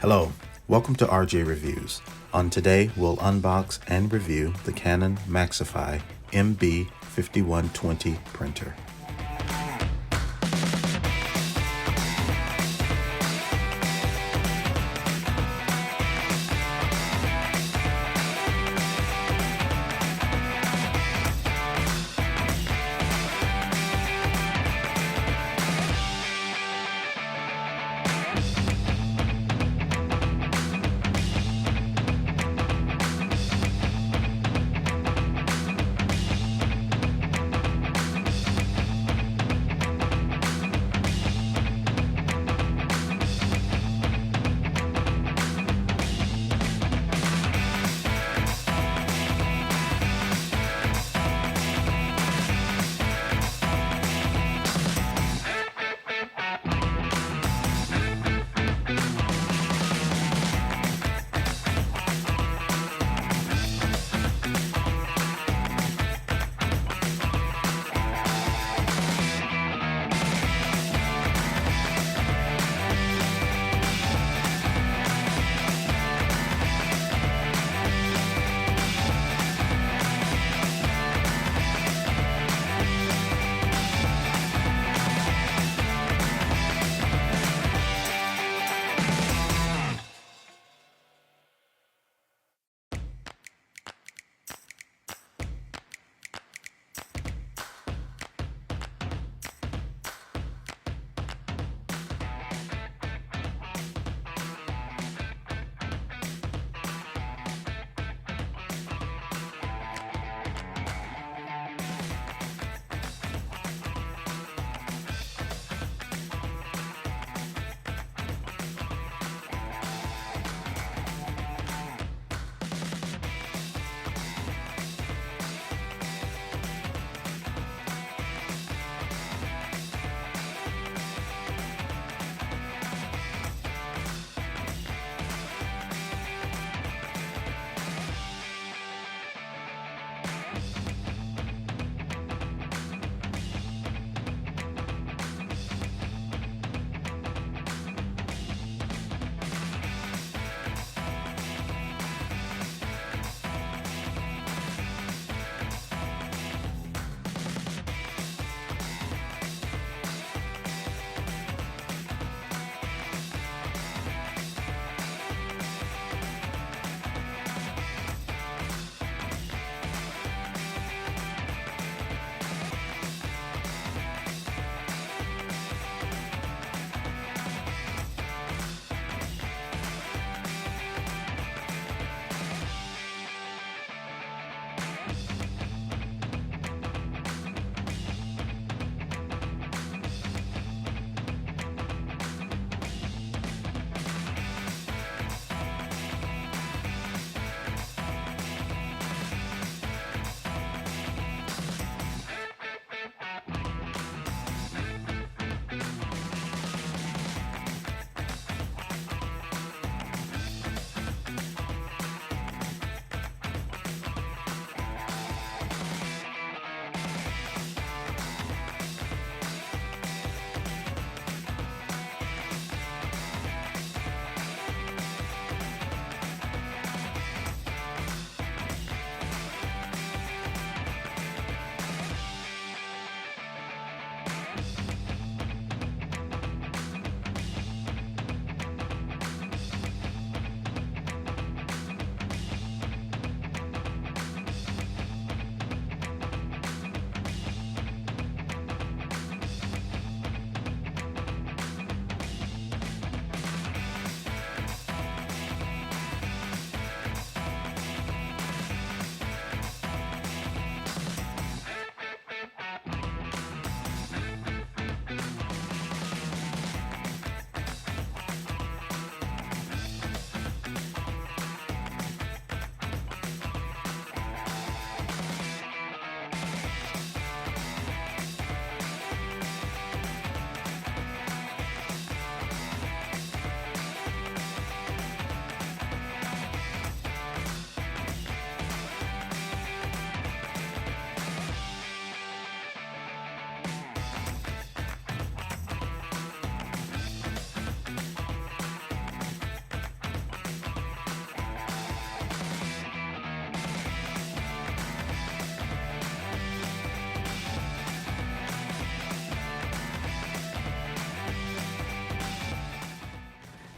Hello, welcome to RJ Reviews. On today, we'll unbox and review the Canon Maxify MB5120 printer.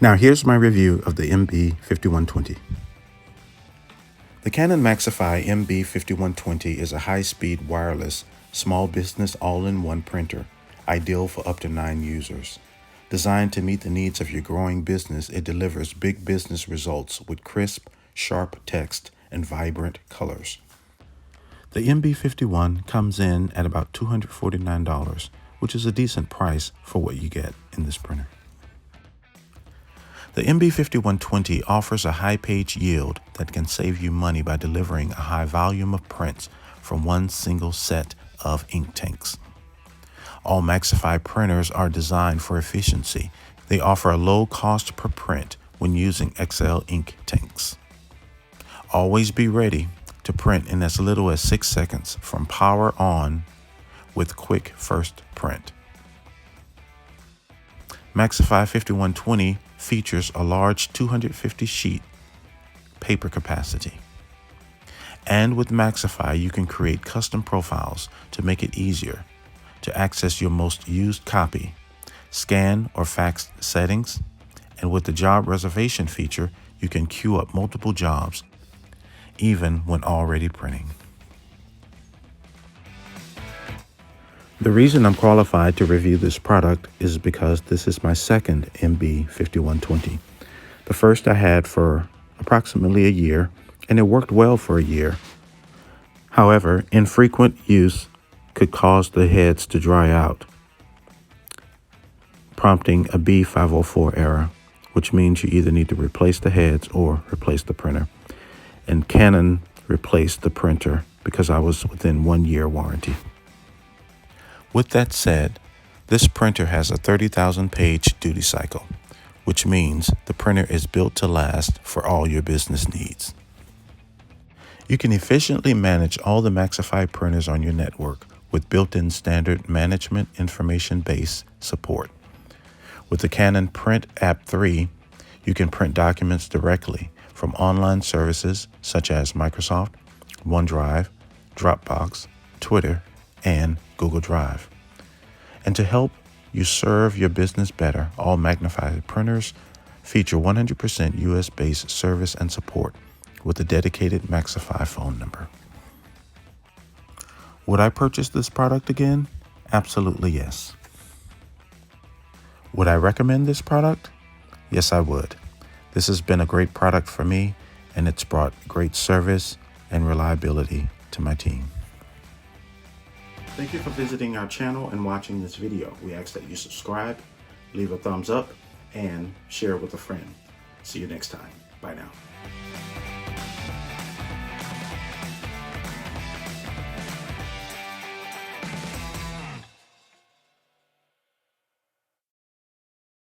Now here's my review of the MB5120. The Canon Maxify MB5120 is a high-speed wireless, small business all-in-one printer, ideal for up to 9 users. Designed to meet the needs of your growing business, it delivers big business results with crisp, sharp text and vibrant colors. The MB51 comes in at about $249, which is a decent price for what you get in this printer. The MB5120 offers a high page yield that can save you money by delivering a high volume of prints from one single set of ink tanks. All Maxify printers are designed for efficiency. They offer a low cost per print when using XL ink tanks. Always be ready to print in as little as 6 seconds from power on with quick first print. Maxify 5120 features a large 250 sheet paper capacity. And with Maxify, you can create custom profiles to make it easier to access your most used copy, scan or fax settings, and with the job reservation feature, you can queue up multiple jobs, even when already printing. The reason I'm qualified to review this product is because this is my second MB5120. The first I had for approximately a year, and it worked well for a year. However, infrequent use could cause the heads to dry out, prompting a B504 error, which means you either need to replace the heads or replace the printer. And Canon replaced the printer because I was within 1 year warranty. With that said, this printer has a 30,000 page duty cycle, which means the printer is built to last for all your business needs. You can efficiently manage all the Maxify printers on your network with built-in standard management information base support. With the Canon Print App 3, you can print documents directly from online services such as Microsoft, OneDrive, Dropbox, Twitter, and Google Drive. And to help you serve your business better, all Maxify printers feature 100% US-based service and support with a dedicated Maxify phone number. Would I purchase this product again? Absolutely yes. Would I recommend this product? Yes, I would. This has been a great product for me, and it's brought great service and reliability to my team. Thank you for visiting our channel and watching this video. We ask that you subscribe, leave a thumbs up, and share with a friend. See you next time. Bye now.